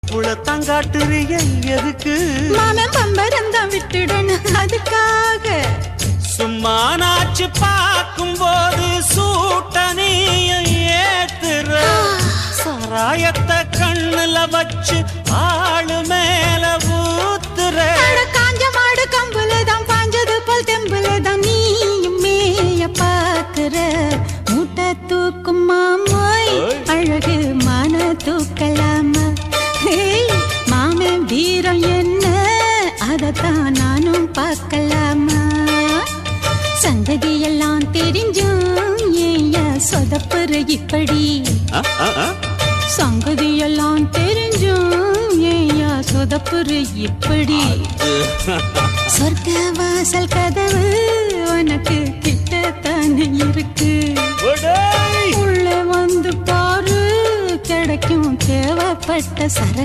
புலத்தங்காட்டுறிய எதுக்கு மாமன் பம்பரம் தான் விட்டுடணும் அதுக்காக சும்மா நாச்சு பார்க்கும் போது சூட்டனையும் ஏத்துற சாராயத்தை கண்ணுல வச்சு ஆளு மேல ஊத்துற காஞ்ச மாடு கம்புலதான் பாஞ்சது போல் தெம்புலதான் நீயும் மேய பாக்குற மூட்டை தூக்கும் மாமாய் அழகு மான தூக்கலாமா மாமன் வீரம் என்ன அதத்தான் நானும் பார்க்கலாமா சங்கதி எல்லாம் தெரிஞ்சும் ஏயா சொதப்புற இப்படி சங்கதி எல்லாம் தெரிஞ்சும் ஏயா சொதப்புற இப்படி சொர்க்க வாசல் கதவு உனக்கு கிட்டத்தானே இருக்கு உள்ள வந்து பாரு கிடைக்கும் தேவைப்பட்ட சரக்கு